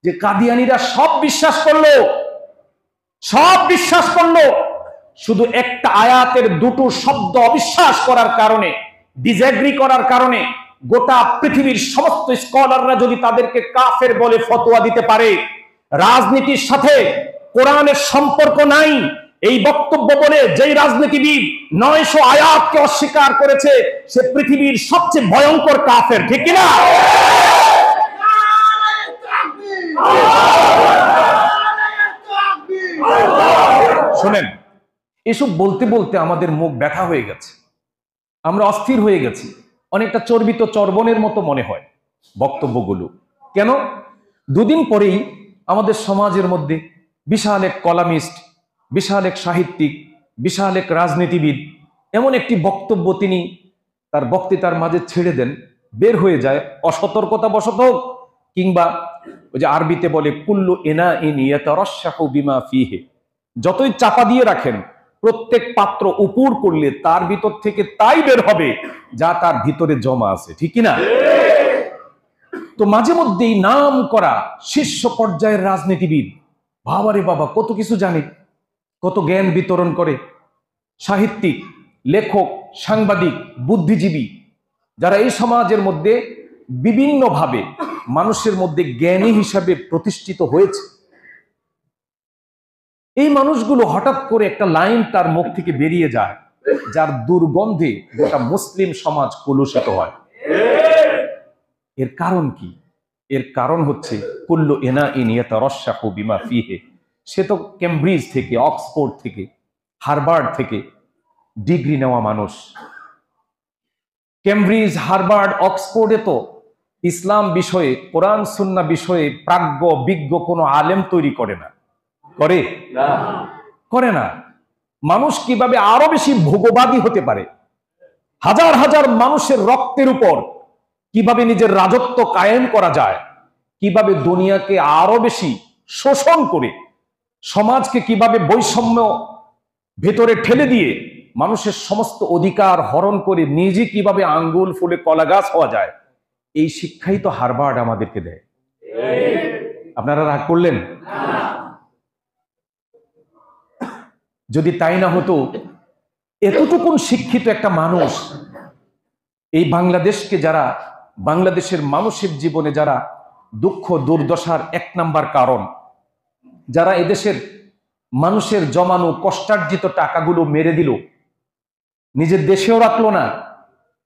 যে কাদিয়ানীরা সব বিশ্বাস করলো, শুধু একটা আয়াতের দুটো শব্দ অবিশ্বাস করার কারণে, ডিসএগ্রি করার কারণে গোটা পৃথিবীর সমস্ত স্কলাররা যদি তাদেরকে কাফের বলে ফতোয়া দিতে পারে, রাজনীতির সাথে কোরআনের সম্পর্ক নাই এই বক্তব্য বলে যেই রাজনীতিবিদ 900 আয়াতকে অস্বীকার করেছে, সে পৃথিবীর সবচেয়ে ভয়ঙ্কর কাফের, ঠিক কিনা? শোনেন, এসব বলতে বলতে আমাদের মুখ ব্যথা হয়ে গেছে, আমরা অস্থির হয়ে গেছি, অনেকটা চর্বিত চর্বণের মতো মনে হয় বক্তব্যগুলো। কেন? দুদিন পরেই আমাদের সমাজের মধ্যে বিশাল এক কলামিস্ট, বিশাল এক সাহিত্যিক, বিশাল এক রাজনীতিবিদ এমন একটি বক্তব্য তিনি তার বক্তৃতার মাঝে ছেড়ে দেন, বের হয়ে যায় অসতর্কতা বশত, কিংবা ওই যে আরবিতে বলে কুল্লু ইনাইন ইয়াতারাশাহু বিমা ফিহি, যতই চাপা দিয়ে রাখেন প্রত্যেক পাত্র উপর করলে তার ভিতর থেকে তাই বের হবে যা তার ভিতরে জমা আছে, ঠিক কিনা? তো মাঝে মধ্যেই নাম করা শীর্ষ পর্যায়ের রাজনীতিবিদ, বাবারে বাবা কত কিছু জানে, কত জ্ঞান বিতরণ করে, সাহিত্যিক, লেখক, সাংবাদিক, বুদ্ধিজীবী, যারা এই সমাজের মধ্যে বিভিন্নভাবে মানুষের মধ্যে জ্ঞানী হিসাবে প্রতিষ্ঠিত হয়েছে, এই মানুষগুলো হঠাৎ করে একটা লাইন তার মুখ থেকে বেরিয়ে যায় যার দুর্গন্ধে গোটা মুসলিম সমাজ কলুষিত হয়। এর কারণ কি? এর কারণ হচ্ছে কুল্লু ইনাইন ইয়াতারাশাহু বিমা ফিহি। সে তো কেমব্রিজ থেকে, অক্সফোর্ড থেকে, হার্ভার্ড থেকে ডিগ্রি নেওয়া মানুষ। কেমব্রিজ, হার্ভার্ড, অক্সফোর্ডে তো ইসলাম বিষয়ে, কোরআন সুন্নাহ বিষয়ে প্রাজ্ঞ বিজ্ঞ কোনো আলেম তৈরি করে না, করে না। মানুষ কিভাবে আরো বেশি ভোগবাদী হতে পারে, হাজার হাজার মানুষের রক্তের উপর কিভাবে নিজের রাজত্ব কায়েম করা যায়, কিভাবে দুনিয়াকে আরো বেশি শোষণ করে সমাজকে কিভাবে বৈষম্য ভেতরে ঠেলে দিয়ে মানুষের সমস্ত অধিকার হরণ করে নিজে কিভাবে আঙ্গুল ফুলে কলা গাছ হওয়া যায়, এই শিক্ষাই তো হার্ভার্ড আমাদেরকে দেয়। আপনারা রাগ করলেন? যদি তাই না হতো, এতটুকুন শিক্ষিত একটা মানুষ এই বাংলাদেশকে, যারা বাংলাদেশের মানুষের জীবনে যারা দুঃখ দুর্দশার 1 নাম্বার কারণ, যারা এদেশের মানুষের জমানো কষ্টার্জিত টাকাগুলো মেরে দিল, নিজের দেশেও রাখলো না,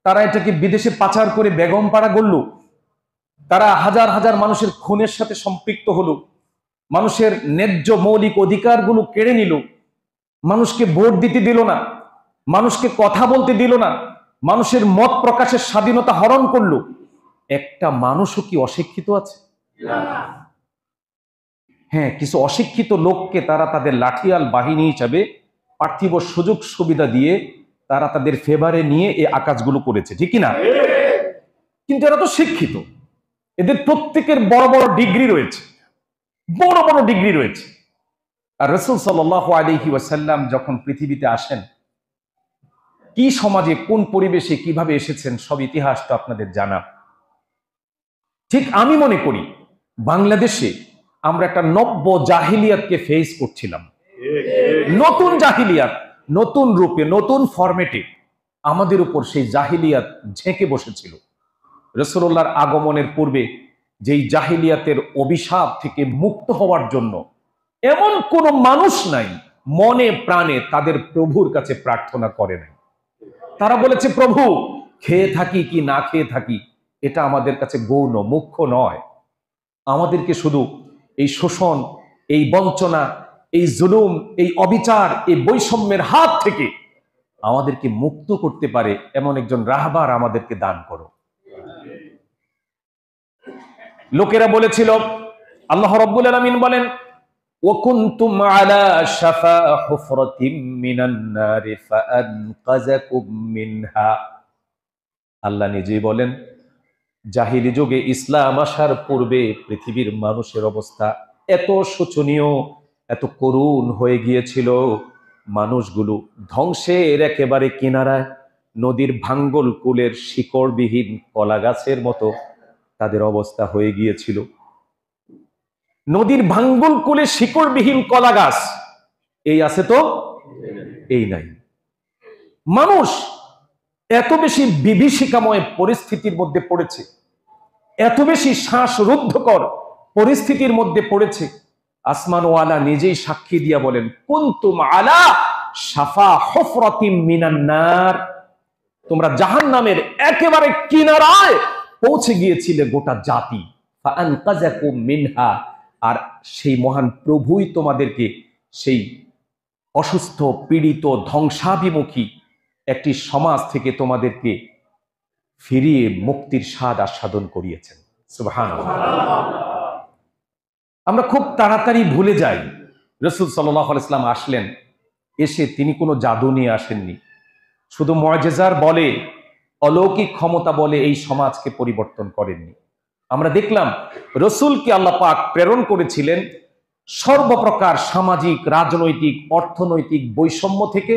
তারা এটাকে বিদেশে পাচার করে বেগম পাড়া গড়ল, তারা হাজার হাজার মানুষের খুনের সাথে সম্পৃক্ত হলো, মানুষের ন্যায্য মৌলিক অধিকারগুলো কেড়ে নিল, মানুষকে ভোট দিতে দিল না, মানুষকে কথা বলতে দিল না, মানুষের মত প্রকাশের স্বাধীনতা হরণ করলো। একটা মানুষও কি অশিক্ষিত আছে? হ্যাঁ, কিছু অশিক্ষিত লোককে তারা তাদের লাঠিয়াল বাহিনী হিসাবে পার্থিব সুযোগ সুবিধা দিয়ে তারা তাদের ফেভারে নিয়ে এই আকাজগুলো করেছে, ঠিক কিনা? কিন্তু এরা তো শিক্ষিত, এদের প্রত্যেকের বড় বড় ডিগ্রি রয়েছে, বড় বড় ডিগ্রি রয়েছে। আর রাসূল সাল্লাল্লাহু আলাইহি ওয়াসাল্লাম যখন পৃথিবীতে আসেন, কি সমাজে, কোন পরিবেশে, কিভাবে এসেছেন, সব ইতিহাস তো আপনাদের জানা। ঠিক আমি মনে করি বাংলাদেশে আমরা একটা নব্য জাহিলিয়াতকে ফেস করছিলাম। নতুন জাহিলিয়াত, নতুন রূপে, নতুন ফরম্যাটে আমাদের উপর সেই জাহিলিয়াত ঝেঁকে বসেছিল। রাসূলুল্লাহর আগমনের পূর্বে যেই জাহিলিয়াতের অভিশাপ থেকে মুক্ত হওয়ার জন্য এমন কোন মানুষ নাই মনে প্রাণে তাদের প্রভুর কাছে প্রার্থনা করে নাই। তারা বলেছে, প্রভু, খেয়ে থাকি কি না খেয়ে থাকি এটা আমাদের কাছে গৌণ, মুখ্য নয়। আমাদেরকে শুধু এই শোষণ, এই বঞ্চনা, এই জুলুম, এই অবিচার, এই বৈষম্যের হাত থেকে আমাদেরকে মুক্ত করতে পারে এমন একজন রাহবার আমাদেরকে দান করো। লোকেরা বলেছিল, আল্লাহ রাব্বুল আলামিন বলেন, ওয়াকুনতুম আলা শাফা হুফরাতিম মিনান নারি ফাআনকাযাকুম মিনহা। আল্লাহ নিজেই বলেন, জাহিলি যুগে, ইসলাম আসার পূর্বে পৃথিবীর মানুষের অবস্থা এত শোচনীয়, এত করুণ হয়ে গিয়েছিল, মানুষগুলো ধ্বংসের একেবারে কিনারায়, নদীর ভাঙ্গল কুলের শিকড়বিহীন কলা গাছের মতো তাদের অবস্থা হয়ে গিয়েছিল। নদীর ভাঙ্গুল কুলে শিকড়বিহীন কলা গাছ এই আছে তো এই নাই। মানুষ এত বেশি বিভীষিকাময় পরিস্থিতির মধ্যে পড়েছে, এত বেশি শ্বাসরুদ্ধকর পরিস্থিতির মধ্যে পড়েছে, আসমানওয়ালা নিজেই সাক্ষী দিয়া বলেন, কুনতুম আলা শাফা হুফরাতিম মিনান নার, তোমরা জাহান্নামের একেবারে কিনারায় পৌঁছে গিয়েছিলে গোটা জাতি। ফাআনকাযাকুম মিনহা, আর সেই মহান প্রভুই তোমাদেরকে সেই অসুস্থ, পীড়িত, ধ্বংসাভিমুখী একটি সমাজ থেকে তোমাদেরকে ফিরিয়ে মুক্তির স্বাদ আস্বাদন করিয়েছেন। সুবহানাল্লাহ। আমরা খুব তাড়াতাড়ি ভুলে যাই রাসূল সাল্লাল্লাহু আলাইহি ওয়াসাল্লাম আসলেন, এসে তিনি কোনো জাদু নিয়ে আসেননি, শুধু মুআজিজার বলে, অলৌকিক ক্ষমতা বলে এই সমাজকে পরিবর্তন করেননি। আমরা দেখলাম রাসূলকে আল্লাহ পাক প্রেরণ করেছিলেন সর্বপ্রকার সামাজিক, রাজনৈতিক, অর্থনৈতিক বৈষম্য থেকে,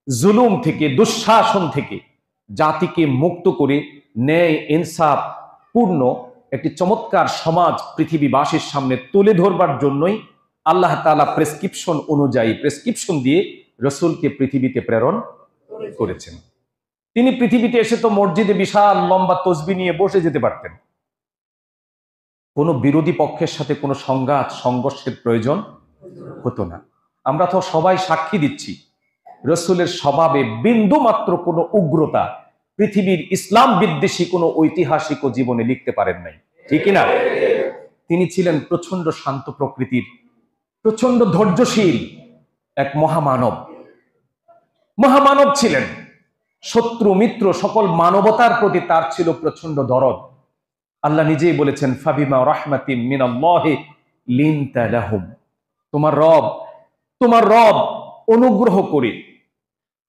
জুলুম থেকে, দুঃশাসন থেকে জাতিকে মুক্ত করে ন্যায় ইনসাফ পূর্ণ একটি চমৎকার সমাজ পৃথিবীবাসীর সামনে তুলে ধরবার জন্যই আল্লাহ তাআলা প্রেসক্রিপশন দিয়ে রাসূলকে পৃথিবীতে প্রেরণ করেছেন। তিনি পৃথিবীতে এসে তো মসজিদে বিশাল লম্বা তসবিহ নিয়ে বসে যেতে পারতেন, কোনো বিরোধী পক্ষের সাথে কোনো সংঘর্ষের প্রয়োজন হতো না। আমরা তো সবাই সাক্ষী দিচ্ছি, রাসূলের স্বভাবে বিন্দু মাত্র কোনো উগ্রতা পৃথিবীর ইসলাম বিদ্বেষী কোনো ঐতিহাসিক জীবনে লিখতে পারেন নাই, ঠিক না? তিনি ছিলেন প্রচন্ড শান্ত প্রকৃতির, প্রচন্ড ধৈর্যশীল এক মহামানব ছিলেন। শত্রু মিত্র সকল মানবতার প্রতি তার ছিল প্রচন্ড দরদ। আল্লাহ নিজেই বলেছেন, ফাবিমা রাহমাতিম মিনাল্লাহি লিনতা লাহুম, তোমার রব অনুগ্রহ করে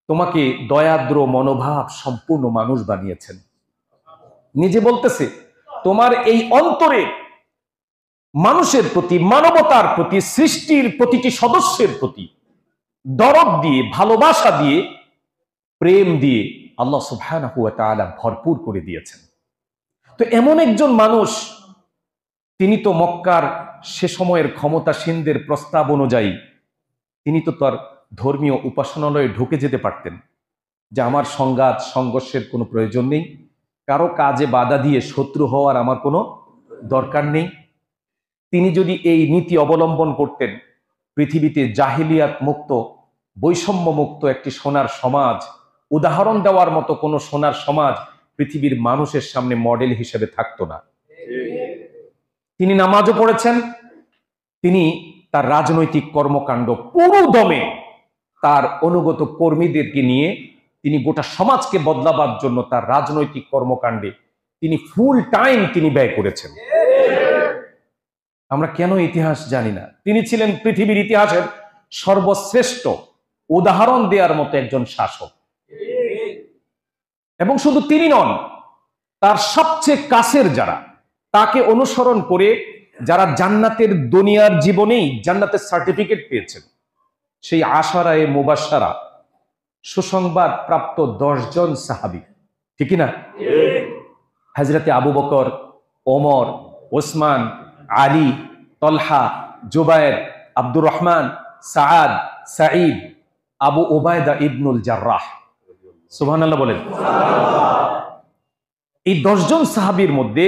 তোমাকে দয়াদ্র মনোভাব সম্পূর্ণ মানুষ বানিয়েছেন। নিজে বলতেছে, তোমার এই অন্তরে মানুষের প্রতি, মানবতার প্রতি, সৃষ্টির প্রতিটি সদস্যের প্রতি দরদ দিয়ে, ভালোবাসা দিয়ে, প্রেম দিয়ে আল্লাহ সুবহানাহু ওয়া তাআলা ভরপুর করে দিয়েছেন। তো এমন একজন মানুষ, তিনি তো মক্কার সে সময়ের ক্ষমতাসীনদের প্রস্তাব অনুযায়ী তিনি তো তার ধর্মীয় উপাসনালয়ে ঢুকে যেতে পারতেন, যে আমার সংঘর্ষের কোনো প্রয়োজন নেই, কারো কাজে বাধা দিয়ে শত্রু হওয়ার আমার কোনো দরকার নেই। তিনি যদি এই নীতি অবলম্বন করতেন, পৃথিবীতে জাহিলিয়াত মুক্ত, বৈষম্য মুক্ত একটি সোনার সমাজ, উদাহরণ দেওয়ার মতো কোনো সোনার সমাজ পৃথিবীর মানুষের সামনে মডেল হিসেবে থাকতো না। তিনি নামাজও পড়েছেন, তিনি তার রাজনৈতিক কর্মকাণ্ড পুরো দমে তার অনুগত কর্মীদেরকে নিয়ে তিনি গোটা সমাজকে বদলাবার জন্য তার রাজনৈতিক কর্মকাণ্ডে তিনি ফুল টাইম তিনি ব্যয় করেছেন। আমরা কেন ইতিহাস জানি না? তিনি ছিলেন পৃথিবীর ইতিহাসের সর্বশ্রেষ্ঠ উদাহরণ দেওয়ার মতো একজন শাসক। এবং শুধু তিনি নন, তার সবচেয়ে কাছের যারা, তাকে অনুসরণ করে যারা জান্নাতের দুনিয়ার জীবনেই জান্নাতের সার্টিফিকেট পেয়েছেন, সেই আশারায়ে মুবাশশারা সুসংবাদ প্রাপ্ত 10 জন সাহাবী, ঠিক না? হযরতে আবু বকর, ওমর, ওসমান, আলী, তলহা, জুবায়ের, আব্দুর রহমান, সাআদ, সাঈদ, আবু উবায়দা ইবনুল জাররাহ, সুবহানাল্লাহ বলেন। এই 10 জন সাহাবীর মধ্যে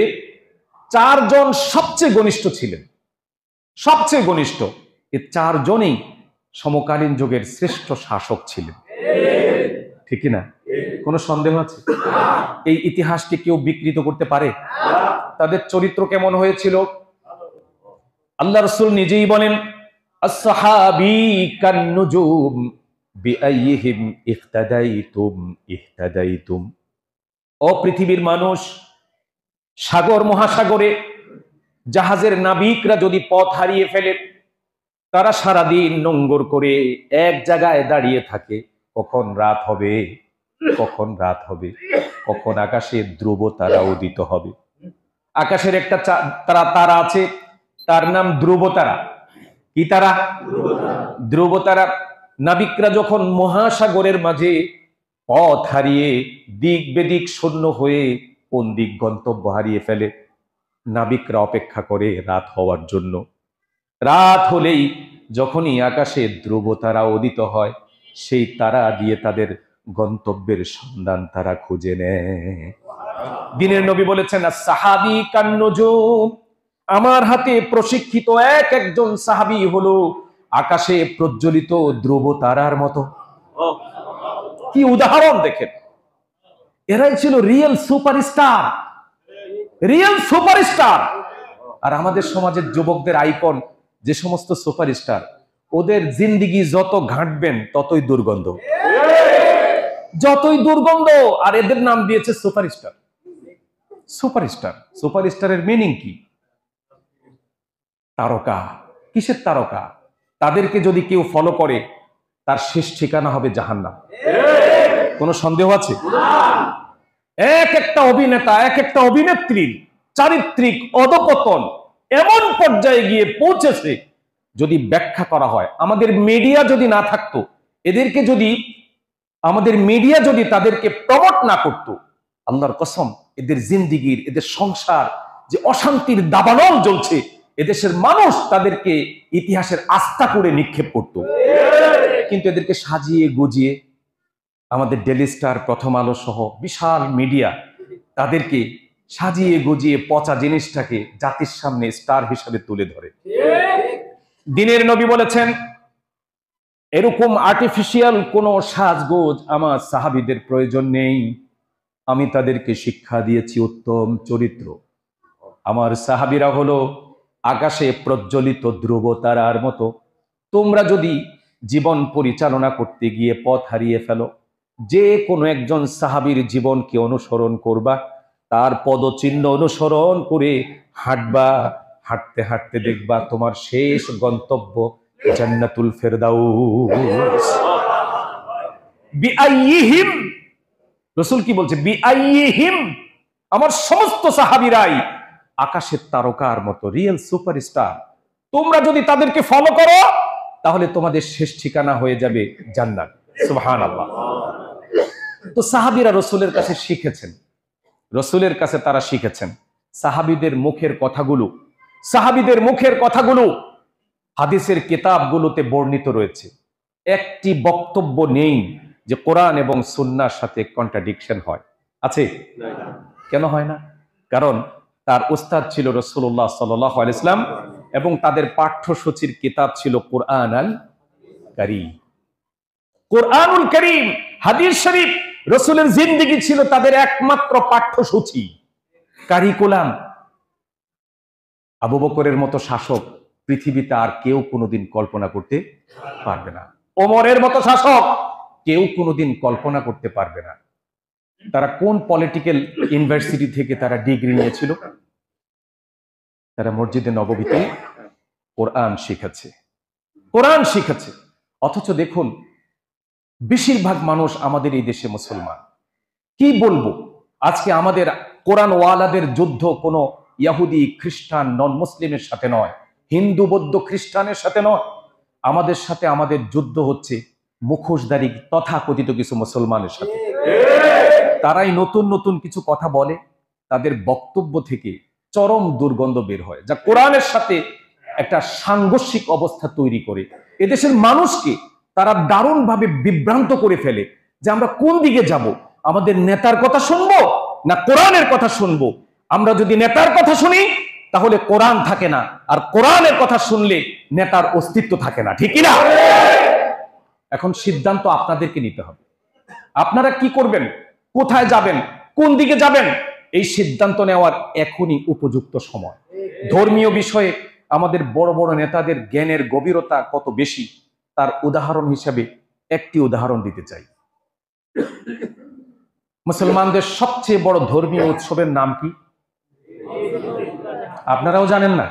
4 জন সবচেয়ে ঘনিষ্ঠ ছিলেন, সবচেয়ে ঘনিষ্ঠ। এই 4 জনই সমকালীন যুগের শ্রেষ্ঠ শাসক ছিলেন, ঠিক না? কোনো সন্দেহ আছে? এই ইতিহাসকে কেউ বিকৃত করতে পারে? তাদের চরিত্র কেমন হয়েছিল? আল্লাহ রাসূল নিজেই বলেন, as-sahabi kan-nujum bi-ayyihim ihtadaytum। ও পৃথিবীর মানুষ, সাগর মহাসাগরে জাহাজের নাবিকরা যদি পথ হারিয়ে ফেলে, তারা সারাদিন নোঙ্গর করে এক জায়গায় দাঁড়িয়ে থাকে, কখন রাত হবে, কখন আকাশে ধ্রুব তারা উদিত হবে। আকাশের একটা তারা আছে, তার নাম ধ্রুব তারা। কি তারা? ধ্রুব তারা। নাবিকরা যখন মহাসাগরের মাঝে পথ হারিয়ে দিক বেদিক শূন্য হয়ে কোন দিক গন্তব্য হারিয়ে ফেলে, নাবিকরা অপেক্ষা করে রাত হওয়ার জন্য। রাত হলেই যখনই আকাশে ধ্রুব তারা উদিত হয়, সেই তারা দিয়ে তাদের গন্তব্যের সন্ধান তারা খুঁজে নেয়। দিনের নবী বলেছেন, সাহাবী কান্নুজুম, আমার হাতে প্রশিক্ষিত এক একজন সাহাবী হলো আকাশে প্রজ্বলিত ধ্রুব তারার মতো। কি উদাহরণ দেখেন! এরাই ছিল রিয়েল সুপারস্টার, রিয়েল সুপারস্টার। আর আমাদের সমাজের যুবকদের আইকন যে সমস্ত সুপারস্টার, ওদের জিন্দিগি যত ঘাঁটবেন ততই দুর্গন্ধ, যতই দুর্গন্ধ। আর এদের নাম দিয়েছে সুপারস্টার। সুপারস্টার, সুপারস্টারের মিনিং কি? তারকা। কিসের তারকা? তাদেরকে যদি কেউ ফলো করে তার শেষ ঠিকানা হবে জাহান্নাম। কোনো সন্দেহ আছে? এক একটা অভিনেতা, এক একটা অভিনেত্রীর চারিত্রিক অধপতন এমন পর্যায়ে গিয়ে পৌঁছেছে, যদি ব্যাখ্যা করা হয়, আমাদের মিডিয়া যদি না থাকতো, এদেরকে যদি আমাদের মিডিয়া যদি তাদেরকে প্রমোট না করত, আল্লাহর কসম এদের জিন্দিগির, এদের সংসার যে অশান্তির দাবানল জ্বলছে, এদেশের মানুষ তাদেরকে ইতিহাসের আস্থা করে নিক্ষেপ করত। কিন্তু এদেরকে সাজিয়ে গুজিয়ে আমাদের ডেইলি স্টার, প্রথম আলো সহ বিশাল মিডিয়া তাদেরকে সাজিয়ে গুজিয়ে পচা জিনিসটাকে জাতির সামনে স্টার হিসাবে তুলে ধরে। দিনের নবী বলেছেন, এরকম আর্টিফিশিয়াল কোনো সাজগোজ আমার সাহাবীদের প্রয়োজন নেই। আমি তাদেরকে শিক্ষা দিয়েছি উত্তম চরিত্র। আমার সাহাবীরা হলো আকাশে প্রজ্বলিত ধ্রুব তারার মতো। তোমরা যদি জীবন পরিচালনা করতে গিয়ে পথ হারিয়ে ফেলো, যে কোনো একজন সাহাবীর জীবনকে অনুসরণ করবা, তার পদচিহ্ন অনুসরণ করে হাঁটবা, হাঁটতে হাঁটতে দেখবা তোমার শেষ গন্তব্য জান্নাতুল ফেরদাউস। বিআইহিম, রাসূল কি বলছে? বিআইহিম, আমার সমস্ত সাহাবীরাই আকাশের তারকার মতো, রিয়েল সুপারস্টার। তোমরা যদি তাদেরকে ফলো করো তাহলে তোমাদের শেষ ঠিকানা হয়ে যাবে জান্নাত। সুবহানাল্লাহ। তো সাহাবীরা রাসূলের কাছে শিখেছেন, রাসূলের কাছে তারা শিখেছেন। সাহাবীদের মুখের কথাগুলো, সাহাবীদের মুখের কথাগুলো হাদিসের কিতাবগুলোতে বর্ণিত রয়েছে। একটি বক্তব্য নেই যে কোরআন এবং সুন্নাহর সাথে কন্ট্রাডিকশন হয়। আছে? কেন হয় না? কারণ তার উস্তাদ ছিল রাসূলুল্লাহ সাল্লাল্লাহু আলাইহি ওয়াসাল্লাম এবং তাদের পাঠ্যসূচির কিতাব ছিল কোরআন আল কারীম। কোরআনুল কারীম, হাদিস শরীফ, রাসূলের জিন্দেগি ছিল তাদের একমাত্র পাঠ্যসূচি, কারিকুলাম। আবু বকরের মতো শাসক পৃথিবীতে আর কেউ কোনোদিন কল্পনা করতে পারবে না। ওমরের মতো শাসক কেউ কোনোদিন কল্পনা করতে পারবে না। তারা কোন পলিটিক্যাল ইউনিভার্সিটি থেকে তারা ডিগ্রি নিয়েছিল? তারা মসজিদে নববীতে কোরআন শিখেছে, কোরআন শিখেছে। অথচ দেখুন, বেশিরভাগ মানুষ আমাদের এই দেশে মুসলমান। কি বলবো, আজকে আমাদের কোরআন ওয়ালাদের যুদ্ধ কোনো ইহুদি খ্রিস্টান নন মুসলিমের সাথে নয়, হিন্দু বৌদ্ধ খ্রিস্টানের সাথে নয়। আমাদের সাথে আমাদের যুদ্ধ হচ্ছে মুখোশধারী তথাকথিত কিছু মুসলমানের সাথে। তারাই নতুন নতুন কিছু কথা বলে, তাদের বক্তব্য থেকে চরম দুর্গন্ধ বের হয়, যা কোরআনের সাথে একটা সাংঘর্ষিক অবস্থা তৈরি করে এদেশের মানুষকে তারা দারুণভাবে বিভ্রান্ত করে ফেলে যে আমরা কোন দিকে যাব, আমাদের নেতার কথা শুনবো না কোরআনের কথা শুনবো। আমরা যদি নেতার কথা শুনি তাহলে কোরআন থাকে না, আর কোরআনের কথা শুনলে নেতার অস্তিত্ব থাকে না। ঠিক না? এখন সিদ্ধান্ত আপনাদেরকে নিতে হবে। আপনারা কি করবেন, কোথায় যাবেন, কোন দিকে যাবেন, এই সিদ্ধান্ত নেওয়ার এখনই উপযুক্ত সময়। ধর্মীয় বিষয়ে আমাদের বড় বড় নেতাদের জ্ঞানের গভীরতা কত বেশি, তার উদাহরণ হিসেবে একটি উদাহরণ দিতে চাই। মুসলমানদের সবচেয়ে বড় ধর্মীয় উৎসবের নাম কি? আপনারাও জানেন না?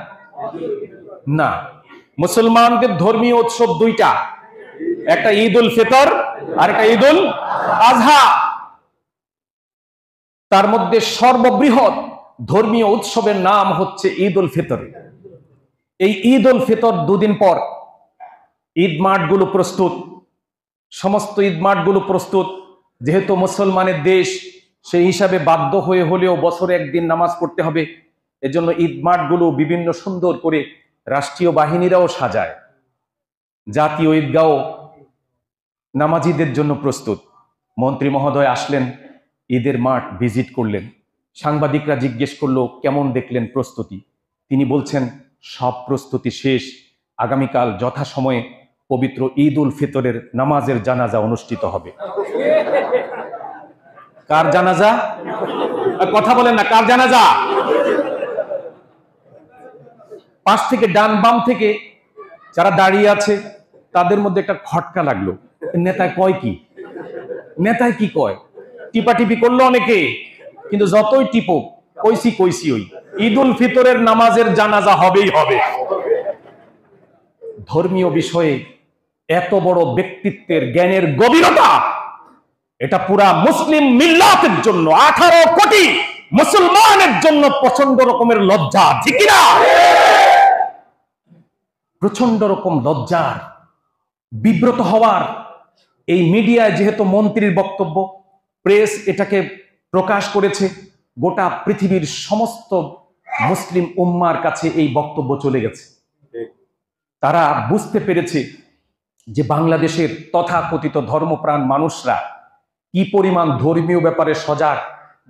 না, মুসলমানদের ধর্মীয় উৎসব দুইটা, একটা ঈদ উল ফিতর আর একটা ঈদ উল আজহা। তার মধ্যে সর্ববৃহৎ ধর্মীয় উৎসবের নাম হচ্ছে ঈদ উল ফিতর। এই ঈদ উল ফিতর দুদিন পর ঈদ মাঠগুলো প্রস্তুত, সমস্ত ঈদ মাঠগুলো প্রস্তুত। যেহেতু মুসলমানের দেশ, সেই হিসাবে বাধ্য হয়ে হলেও বছরে একদিন নামাজ পড়তে হবে। এজন্য ঈদ মাঠগুলো বিভিন্ন সুন্দর করে রাষ্ট্রীয় বাহিনীরাও সাজায়, জাতীয় ঈদগাহ নামাজিদের জন্য প্রস্তুত। মন্ত্রী মহোদয় আসলেন, ঈদের মাঠ ভিজিট করলেন, সাংবাদিকরা জিজ্ঞেস করলো কেমন দেখলেন প্রস্তুতি। তিনি বলছেন সব প্রস্তুতি শেষ, আগামীকাল যথাসময়ে পবিত্র ঈদ উল ফিতরের নামাজের জানাজা অনুষ্ঠিত হবে। কার জানাজা? কথা বলেন না, কার জানাজা? পাশ থেকে ডান বাম থেকে যারা দাঁড়িয়ে আছে তাদের মধ্যে একটা খটকা লাগলো, নেতায় কয় কি, নেতায় কি কয়। টিপাটিপি করলো অনেকে, কিন্তু যতই টিপো কইছি ওই ঈদ উল ফিতরের নামাজের জানাজা হবেই হবে। ধর্মীয় বিষয়ে এত বড় ব্যক্তিত্বের জ্ঞানের গভীরতা, এটা পুরা মুসলিম মিল্লাতের জন্য, 18 কোটি মুসলমানের জন্য প্রচন্ড রকমের লজ্জা, ঠিক না? প্রচন্ড রকম লজ্জার, বিব্রত হওয়ার। এই মিডিয়ায় যেহেতু মন্ত্রীর বক্তব্য, প্রেস এটাকে প্রকাশ করেছে, গোটা পৃথিবীর সমস্ত মুসলিম উম্মার কাছে এই বক্তব্য চলে গেছে। তারা বুঝতে পেরেছে যে বাংলাদেশের তথাকথিত ধর্মপ্রাণ মানুষরা কি পরিমাণ ধর্মীয় ব্যাপারে সজাগ,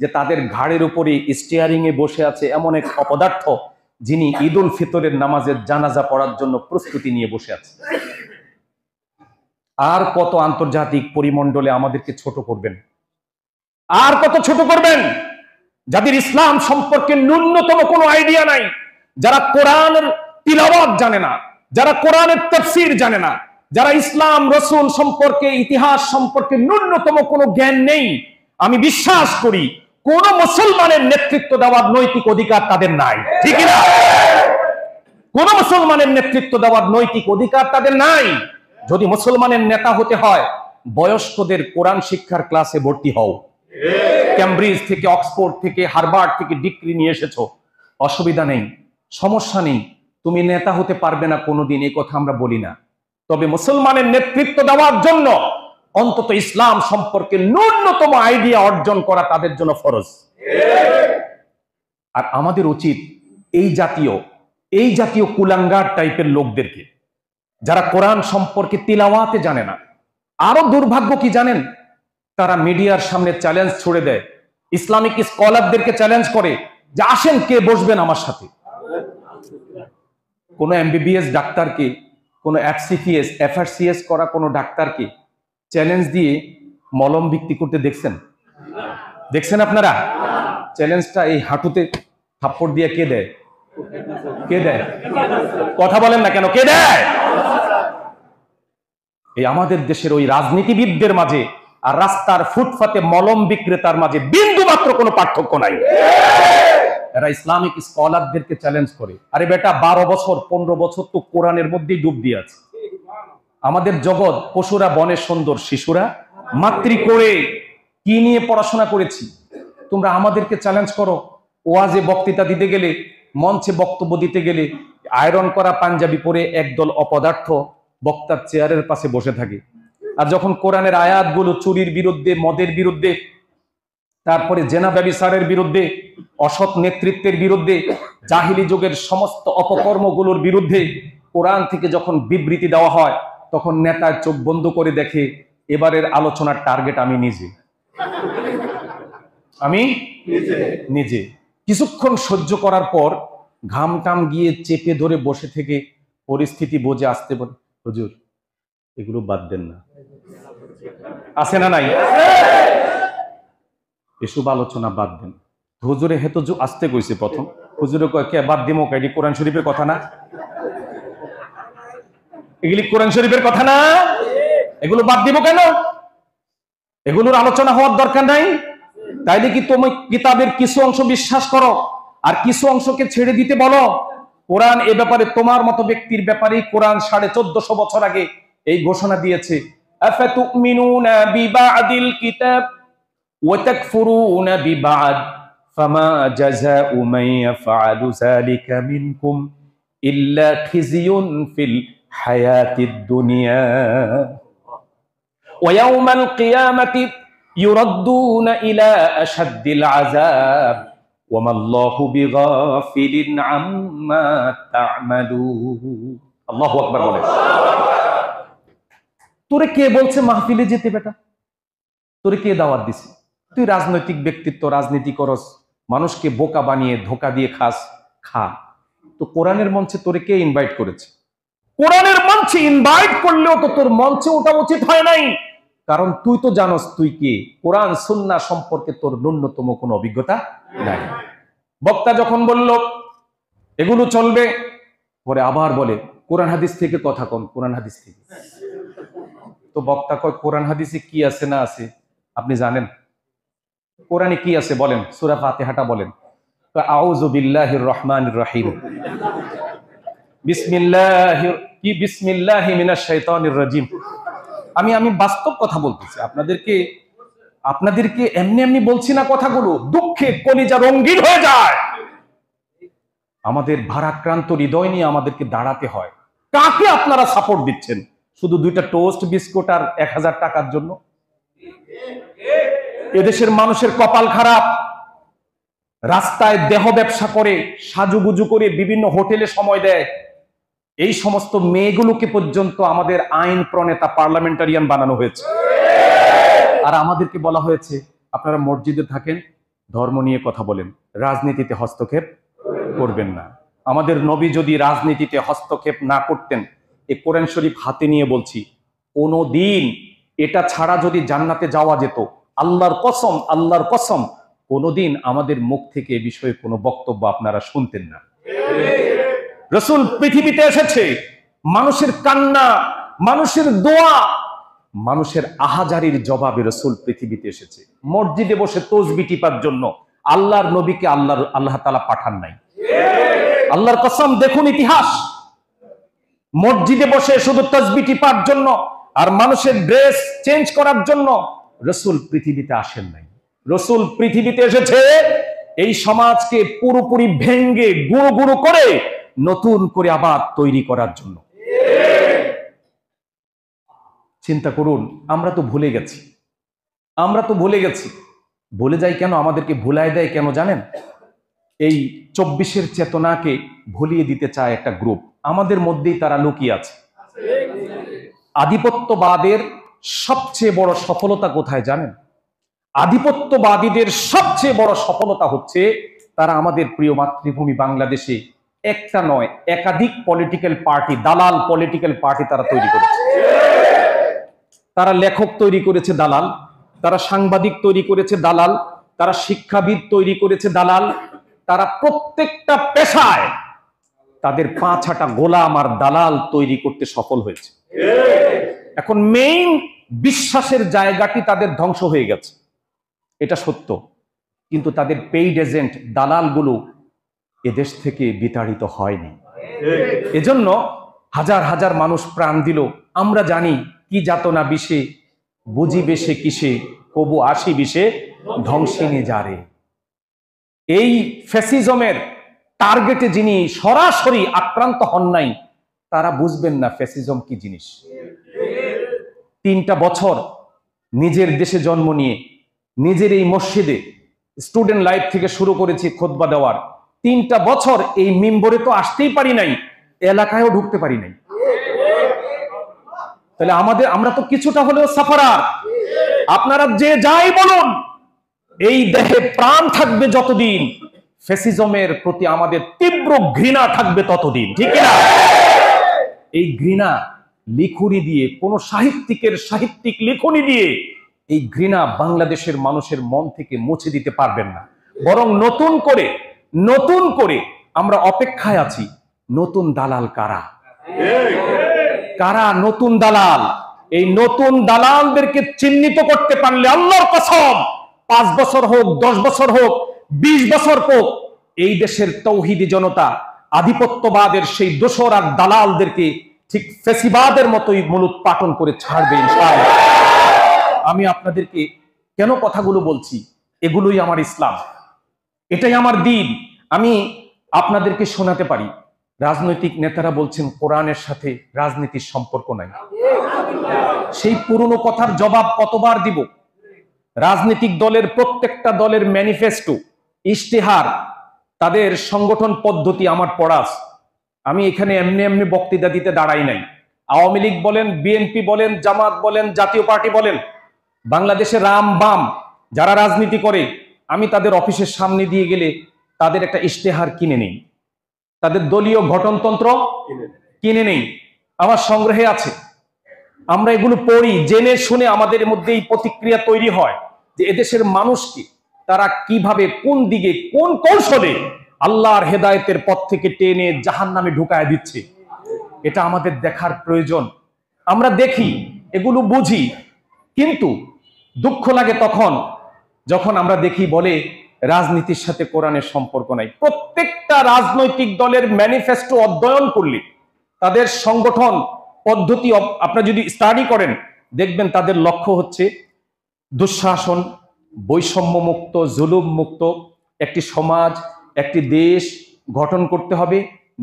যে তাদের ঘাড়ের উপরে স্টিয়ারিং এ বসে আছে এমন এক অপদার্থ যিনি ঈদ উল ফিতরের নামাজের জানাজা পড়ার জন্য প্রস্তুতি নিয়ে বসে আছে। আর কত আন্তর্জাতিক পরিমণ্ডলে আমাদেরকে ছোট করবেন, আর কত ছোট করবেন, যাদের ইসলাম সম্পর্কে ন্যূনতম কোনো আইডিয়া নাই, যারা কোরআনের তিলাওয়াত জানে না, যারা কোরআনের তাফসীর জানে না, যারা ইসলাম রাসূল সম্পর্কে, ইতিহাস সম্পর্কে ন্যূনতম কোনো জ্ঞান নেই। আমি বিশ্বাস করি কোন মুসলমানের নেতৃত্ব দেওয়ার নৈতিক অধিকার তাদের নাই, ঠিক না? কোন মুসলমানের নেতৃত্ব দেওয়ার নৈতিক অধিকার তাদের নাই। যদি মুসলমানের নেতা হতে হয়, বয়স্কদের কোরআন শিক্ষার ক্লাসে ভর্তি হও। ক্যামব্রিজ থেকে, অক্সফোর্ড থেকে, হার্ভার্ড থেকে ডিগ্রি নিয়ে এসেছো, অসুবিধা নেই, সমস্যা নেই। তুমি নেতা হতে পারবে না কোনোদিন, এই কথা আমরা বলি না। তবে মুসলমানের নেতৃত্ব দেওয়ার জন্য অন্তত ইসলাম সম্পর্কে ন্যূনতম আইডিয়া অর্জন করা তাদের জন্য ফরজ। আর আমাদের উচিত এই জাতীয় কুলাঙ্গার টাইপের লোকদেরকে, যারা কোরআন সম্পর্কে তিলাওয়াতে জানে না, আরো দুর্ভাগ্য কি জানেন, তারা মিডিয়ার সামনে চ্যালেঞ্জ ছুড়ে দেয়, ইসলামিক স্কলারদেরকে চ্যালেঞ্জ করে যে আসেন, কে বসবেন আমার সাথে। কোন এমবিবিএস ডাক্তারকে, কোন এফসিপিএস, এফআরসিএস করা কোন ডাক্তারকে চ্যালেঞ্জ দিয়ে মলম বিক্রি করতে দেখছেন আপনারা? চ্যালেঞ্জটা এই হাঁটুতে থাপ্পড় দিয়ে কে দেয়? কথা বলেন না কেন, কে দেয়? এই আমাদের দেশের ওই রাজনীতিবিদদের মাঝে আর রাস্তার ফুটপাতে মলম বিক্রেতার মাঝে বিন্দু মাত্র কোনো পার্থক্য নাই। এরা ইসলামিক স্কলারদেরকে চ্যালেঞ্জ করে, আরে বেটা 12 বছর 15 বছর তো কোরআনের মধ্যেই ডুব দিয়ে আছে। আমাদের জগৎ, পশুরা বনে সুন্দর, শিশুরা মাতৃ করে কি নিয়ে পড়াশোনা করেছি। তোমরা আমাদেরকে চ্যালেঞ্জ করো, ওয়াজে বক্তৃতা দিতে গেলে, মঞ্চে বক্তব্য দিতে গেলে আয়রন করা পাঞ্জাবি পরে একদল অপদার্থ বক্তার চেয়ারের পাশে বসে থাকে। আর যখন কোরআনের আয়াতগুলো চুরির বিরুদ্ধে, মদের বিরুদ্ধে, তারপরে জেনা ব্যভিচারের বিরুদ্ধে, অসৎ নেতৃত্বের বিরুদ্ধে, জাহিলি যুগের সমস্ত অপকর্মগুলোর বিরুদ্ধে কোরআন থেকে যখন বিবৃতি দেওয়া হয়, তখন নেতার চোখ বন্ধ করে দেখে এবারের আলোচনার টার্গেট আমি নিজে। কিছুক্ষণ সহ্য করার পর ঘাম টাম গিয়ে চেপে ধরে বসে থেকে পরিস্থিতি বুঝে আসতে বলে, হুজুর এগুলো বাদ দেন না, আছে না নাই? এসব আলোচনা বাদ দেন। হুজুরে হেতু আসতে কইছে প্রথম, হুজুরে কয় কে বাদ দিমো, এটি কোরআন শরীফের কথা না, এগুলি কোরআন শরীফের কথা না, এগুলো বাদ দিব কেন? এগুলোর আলোচনা হওয়ার দরকার নাই। তাইলে কি তুমি কিতাবের কিছু অংশ বিশ্বাস করো আর কিছু অংশকে ছেড়ে দিতে বলো? কোরআন এ ব্যাপারে, তোমার মতো ব্যক্তির ব্যাপারে কোরআন 1450 বছর আগে এই ঘোষণা দিয়েছে, আফাতুমিনুনা বিবাদিল কিতাব ওয়া তাকফুরুনা বিবাদ ফামা জাযাউ মান ইয়াফআলু যালিকা মিনকুম ইল্লা খিজিয়ুন ফিল হায়াতিদ দুনিয়া ওয়া ইয়াউমাল কিয়ামাতি يردون إلى أشد العذاب ওয়ামাল্লাহু বিগাফিলিন আম্মা তা'মালুন। আল্লাহু আকবার বলেন। তোরে কে বলছে মাহফিলে যেতে বেটা? তোরে কে দাওয়াত দিছে? তুই রাজনৈতিক ব্যক্তিত্ব, রাজনীতি করস, মানুষকে বোকা বানিয়ে ধোকা দিয়ে খাস, খা। তো কোরআনের মঞ্চে তোরে কে ইনভাইট করেছে? কোরআনের মঞ্চে ইনভাইট করলেও তো তোর মঞ্চে ওঠা উচিত হয় নাই, কারণ তুই তো জানোস তুই কে। কোরআন সুন্নাহ সম্পর্কে তোর ন্যূনতম কোনো অভিজ্ঞতা নাই। বক্তা যখন বলল এগুলো চলবে, পরে আবার বলে কোরআন হাদিস থেকে কথা কন, কোরআন হাদিস থেকে। তো বক্তা কয় কোরআন হাদিসে কি আছে না আছে আপনি জানেন? কোরআনে কি আছে বলেন, সূরা ফাতিহাটা বলেন। আউযু বিল্লাহির রহমানির রহিম, বিসমিল্লাহি মিনাশ শাইতানির রাজিম। আমি বাস্তব কথা বলতেছি আপনাদেরকে এমনি এমনি বলছি না কথাগুলো, দুঃখে কলিজা রঙিন হয়ে যায়। আমাদের ভারাক্রান্ত হৃদয় নিয়ে আমাদেরকে দাঁড়াতে হয়। কাকে আপনারা সাপোর্ট দিচ্ছেন? শুধু দুইটা টোস্ট বিস্কুট আর 1000 টাকার জন্য? এদেশের মানুষের কপাল খারাপ। রাস্তায় দেহ ব্যবসা করে, সাজুগুজু করে বিভিন্ন হোটেলে সময় দেয়। এই সমস্ত মেয়েগুলোকে পর্যন্ত আমাদের আইন প্রণেতা, পার্লামেন্টারিয়ান বানানো হয়েছে। আর আমাদেরকে বলা হয়েছে আপনারা মসজিদে থাকেন, ধর্ম নিয়ে কথা বলেন, রাজনীতিতে হস্তক্ষেপ করবেন না। আমাদের নবী যদি রাজনীতিতে হস্তক্ষেপ না করতেন, এই কোরআন শরীফ হাতে নিয়ে বলছি, কোনদিন এটা ছাড়া যদি জান্নাতে যাওয়া যেত, আল্লাহর কসম কোনদিন আমাদের মুখ থেকে এ বিষয়ে কোনো বক্তব্য আপনারা শুনতেন না। রাসূল পৃথিবীতে এসেছে মানুষের কান্না, মানুষের দোয়া, মানুষের আহাজারির জবাবে রাসূল পৃথিবীতে এসেছে। মসজিদে বসে তাসবিহ টিপার জন্য আল্লাহর নবীকে আল্লাহ তাআলা পাঠান নাই। আল্লাহর কসম, দেখুন ইতিহাস। মসজিদে বসে শুধু তাসবিহ টিপার জন্য আর মানুষের ড্রেস চেঞ্জ করার জন্য রাসূল পৃথিবীতে আসেন নাই। রাসূল পৃথিবীতে এসেছে এই সমাজকে পুরোপুরি ভেঙ্গে গুঁড়ো গুঁড়ো করে নতুন করে আবার তৈরি করার জন্য। চিন্তা করুন, আমরা তো ভুলে গেছি। ভুলে যাই কেন? আমাদেরকে ভুলায় দেয় কেন জানেন? এই 24-এর চেতনাকে ভুলিয়ে দিতে চায় একটা গ্রুপ, আমাদের মধ্যেই তারা লুকিয়ে আছে। আধিপত্যবাদের সবচেয়ে বড় সফলতা কোথায় জানেন? আধিপত্যবাদীদের সবচেয়ে বড় সফলতা হচ্ছে তারা আমাদের প্রিয় মাতৃভূমি বাংলাদেশে একটা নয়, একাধিক পলিটিক্যাল পার্টি, দালাল পলিটিক্যাল পার্টি তারা তৈরি করেছে। তারা লেখক তৈরি করেছে দালাল, তারা সাংবাদিক তৈরি করেছে দালাল, তারা শিক্ষাবিদ তৈরি করেছে দালাল, তারা প্রত্যেকটা পেশায় তাদের 5-6টা গোলাম আর দালাল তৈরি করতে সফল হয়েছে। এখন মেইন বিশ্বাসের জায়গাটি তাদের ধ্বংস হয়ে গেছে, এটা সত্য। কিন্তু তাদের পেইড এজেন্ট দালালগুলো এদেশ থেকে বিতাড়িত হয়নি। এজন্য হাজার হাজার মানুষ প্রাণ দিল। আমরা জানি কি যাতনা বিষে, বুঝি বেশে কিসে, কবু আসি বিষে ধ্বংসিনী যারে। এই ফ্যাসিজমের টার্গেটে যিনি সরাসরি আক্রান্ত হন নাই, তারা বুঝবেন না ফ্যাসিজম কি জিনিস। 3টা বছর নিজের দেশে জন্ম নিয়ে, নিজের এই মসজিদে স্টুডেন্ট লাইফ থেকে শুরু করেছি খুতবা দেওয়ার। 3টা বছর এই মিম্বরে তো আসতেই পারি নাই, এলাকায়ও ঢুকতে পারি নাই। তাহলে আমরা তো কিছুটা হলেও সাফারার। আপনারা যে যাই বলুন, এই দেহে প্রাণ থাকবে যতদিন, ফ্যাসিজমের প্রতি আমাদের তীব্র ঘৃণা থাকবে ততদিন, ঠিক না? এই ঘৃণা লিখুনি দিয়ে, কোন সাহিত্যিক লিখুনি দিয়ে এই ঘৃণা বাংলাদেশের মানুষের মন থেকে মুছে দিতে পারবেন না। বরং নতুন করে আমরা অপেক্ষায় আছি। নতুন দালাল কারা? নতুন দালাল। এই নতুন দালালদেরকে চিহ্নিত করতে পারলে আল্লাহর কসম, 5 বছর হোক, 10 বছর হোক, 20 বছর হোক, এই দেশের তৌহিদি জনতা আধিপত্যবাদের সেই দোসর আর দালালদেরকে ঠিক ফ্যাসিবাদের মতোই মূলোৎপাটন করে ছাড়বে ইনশাআল্লাহ। আমি আপনাদেরকে কেন কথাগুলো বলছি? এগুলোই আমার ইসলাম, এটাই আমার দ্বীন। আমি আপনাদেরকে শোনাতে পারি রাজনৈতিক নেতারা বলছেন কোরআনের সাথে রাজনীতির সম্পর্ক নাই। সেই পুরনো কথার জবাব কতবার দিব? রাজনৈতিক দলের প্রত্যেকটা দলের ম্যানিফেস্টো, ইশতেহার, তাদের সংগঠন পদ্ধতি আমার পড়া আছে। আমি এখানে এমনি এমনি বক্তৃতা দিতে দাঁড়াই নাই। আওয়ামী লীগ বলেন, বিএনপি বলেন, জামাত বলেন, জাতীয় পার্টি বলেন, বাংলাদেশে রাম বাম যারা রাজনীতি করে, আমি তাদের অফিসের সামনে দিয়ে গেলে তাদের একটা ইশতেহার কিনে নেই, তাদের দলীয় গঠনতন্ত্র কিনে নেই, আমার সংগ্রহে আছে। আমরা এগুলো পড়ি, জেনে শুনে আমাদের মধ্যে এই প্রতিক্রিয়া তৈরি হয় যে এদেশের মানুষকে তারা কিভাবে, কোন দিকে, কোন কৌশলে আল্লাহর হেদায়েতের পথ থেকে টেনে জাহান্নামে ঢুকায় দিচ্ছে। এটা আমাদের দেখার প্রয়োজন। আমরা দেখি, এগুলো বুঝি, কিন্তু দুঃখ লাগে তখন যখন আমরা দেখি বলে রাজনীতির সাথে কোরআনের সম্পর্ক নাই। প্রত্যেকটা রাজনৈতিক দলের ম্যানিফেস্টো অধ্যয়ন করলে, তাদের সংগঠন পদ্ধতি আপনারা যদি স্টাডি করেন, দেখবেন তাদের লক্ষ্য হচ্ছে দুঃশাসন, বৈষম্য মুক্ত, জুলুম মুক্ত একটি সমাজ, একটি দেশ গঠন করতে হবে।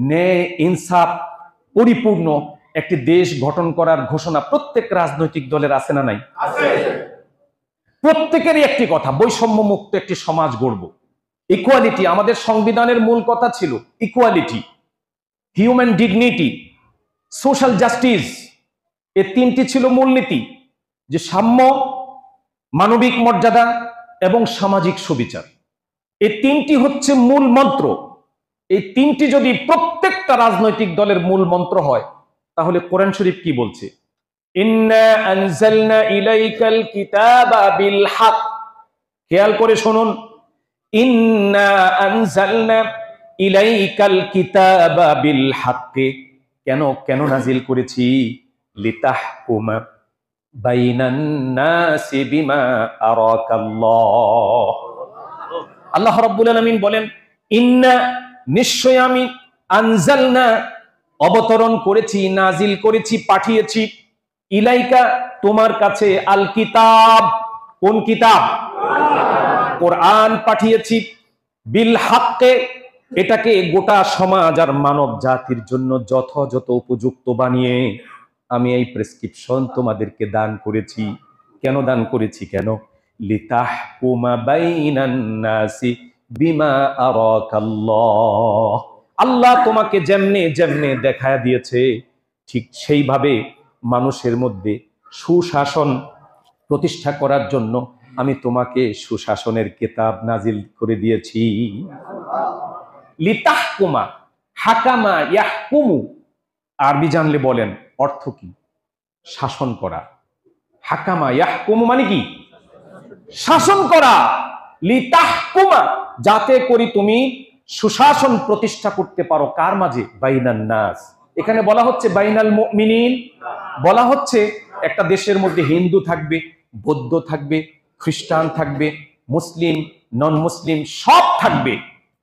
ন্যায় ইনসাফ পরিপূর্ণ একটি দেশ গঠন করার ঘোষণা প্রত্যেক রাজনৈতিক দলের আছে না নাই? প্রত্যেকেরই একটি কথা, বৈষম্য মুক্ত একটি সমাজ গড়ব। ইকুয়ালিটি, আমাদের সংবিধানের মূল কথা ছিল equality, human dignity, social justice. এই তিনটি ছিল মূলনীতি, যে সাম্য, মানবিক মর্যাদা এবং সামাজিক সুবিচার। এই তিনটি হচ্ছে মূল মন্ত্র। এই তিনটি যদি প্রত্যেকটা রাজনৈতিক দলের মূল মন্ত্র হয়, তাহলে কোরআন শরীফ কি বলছে? ইন্না আনজালনা ইলাইকাল কিতাবা বিল হক। খেয়াল করে শুনুন, ইন্না আনজালনা ইলাইকাল কিতাবা বিল হক। কেন নাজিল করেছি? লিতাহকুমা বাইনান নাসি বিমা আরাকাল্লাহ। আল্লাহ রাব্বুল আলামিন বলেন, ইন্না, নিশ্চয় আমি, আনজালনা, অবতরণ করেছি, নাজিল করেছি, পাঠিয়েছি, ইলাইকা, তোমার কাছে, আল কিতাব, কোন কিতাব? কোরআন পাঠিয়েছি, বিল হককে, এটাকে গোটা সমাজ আর মানব জাতির জন্য যথাযথ উপযুক্ত বানিয়ে আমি এই প্রেসক্রিপশন তোমাদেরকে দান করেছি। কেন দান করেছি? কেন? লিতাহকুমা বাইনান নাসি বিমা আরাকাল্লাহ। আল্লাহ তোমাকে যেমনে যেমনে দেখায় দিয়েছে, ঠিক সেইভাবে মানুষের মধ্যে সুশাসন প্রতিষ্ঠা করার জন্য আমি তোমাকে সুশাসনের কিতাব নাজিল করে দিয়েছি। লিতাহকুমা, হাকামা ইয়াহকুমু, আরবি জানলে বলেন অর্থ কি? শাসন করা। হাকামা ইয়াহকুমু মানে কি? শাসন করা। লিতাহকুমা, যাতে করি তুমি সুশাসন প্রতিষ্ঠা করতে পারো। কার মাঝে? বাইনান নাস। এখানে বলা হচ্ছে বাইনাল মুমিনিন, বলা হচ্ছে একটা দেশের মধ্যে হিন্দু থাকবে, বৌদ্ধ থাকবে, খ্রিস্টান থাকবে, মুসলিম, নন মুসলিম সব থাকবে।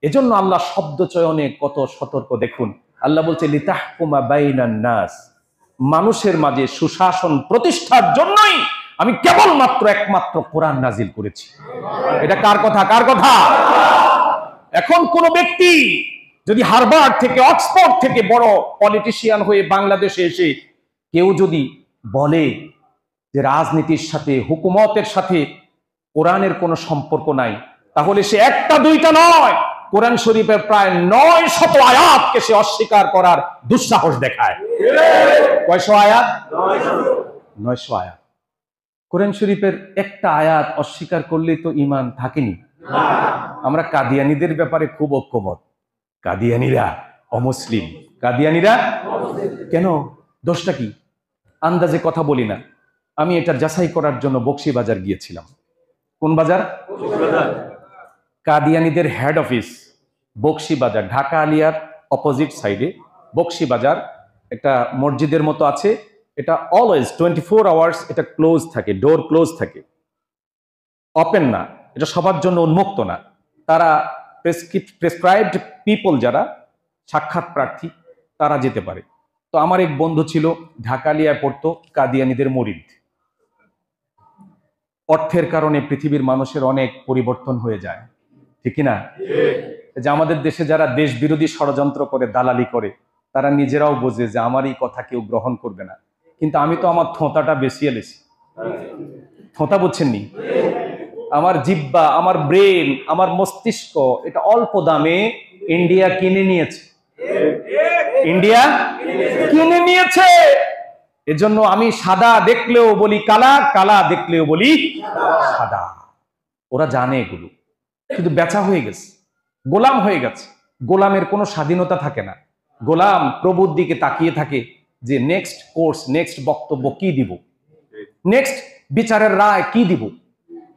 এজন্য আল্লাহ শব্দ চয়নে কত সতর্ক দেখুন। আল্লাহ বলছে লিতাহকুমা বাইনান নাস, মানুষের মাঝে সুশাসন প্রতিষ্ঠার জন্যই আমি কেবলমাত্র একমাত্র কোরআন নাজিল করেছি। এটা কার কথা? কার কথা? এখন কোন ব্যক্তি যদি হার্ভার্ড থেকে, অক্সফোর্ড থেকে বড় পলিটিশিয়ান হয়ে বাংলাদেশে এসে কেউ যদি বলে যে রাজনীতির সাথে, হুকুমতের সাথে কোরআনের কোনো সম্পর্ক নাই, তাহলে সে একটা দুইটা নয়, কোরআন শরীফের প্রায় 900 আয়াতকে সে অস্বীকার করার দুঃসাহস দেখায়। কয়শো আয়াত? 900 আয়াত। কোরআন শরীফের একটা আয়াত অস্বীকার করলেই তো ঈমান থাকেনি। আমরা কাদিয়ানীদের ব্যাপারে খুব ঐক্যমত। কাদিয়ানীরা অমুসলিম, কাদিয়ানীরা কেন? দোষটা কি? আন্দাজে কথা বলি না। আমি এটা যাচাই করার জন্য বকশীবাজার গিয়েছিলাম। কোন বাজার? কাদিয়ানীদের হেড অফিস বকশীবাজার, ঢাকা আলিয়ার অপোজিট সাইডে বকশীবাজার। একটা মসজিদের মতো আছে। এটা অলওয়েজ 24 আওয়ার্স এটা ক্লোজ থাকে, ডোর ক্লোজ থাকে, ওপেন না। এটা সবার জন্য উন্মুক্ত না। তারা প্রেসক্রাইবড পিপল, যারা সাক্ষাৎ প্রার্থী, তারা যেতে পারে। তো আমার এক বন্ধু ছিল, ঢাকা আলিয়ায় পড়তো, কাদিয়ানীদের মুরিদ। অর্থের কারণে পৃথিবীর মানুষের অনেক পরিবর্তন হয়ে যায়, ঠিক না? যে আমাদের দেশে যারা দেশ বিরোধী ষড়যন্ত্র করে, দালালি করে, তারা নিজেরাও বোঝে যে আমার এই কথা কেউ গ্রহণ করবে না, কিন্তু আমি তো আমার থোঁতাটা বেশি এলেছি। থোঁতা বুঝছেননি? আমার জিহ্বা, আমার ব্রেন, আমার মস্তিষ্ক এটা অল্প দামে ইন্ডিয়া কিনে নিয়েছে। ইন্ডিয়া কিনে নিয়েছে। এজন্য আমি সাদা দেখলেও বলি কালা, কালা দেখলেও বলি সাদা। ওরা জানে এগুলো, কিন্তু বেচা হয়ে গেছে, গোলাম হয়ে গেছে। গোলামের কোনো স্বাধীনতা থাকে না। গোলাম প্রভুর দিকে তাকিয়ে থাকে যে নেক্সট কোর্স, নেক্সট বক্তব্য কি দিব, নেক্সট বিচারের রায় কি দিব।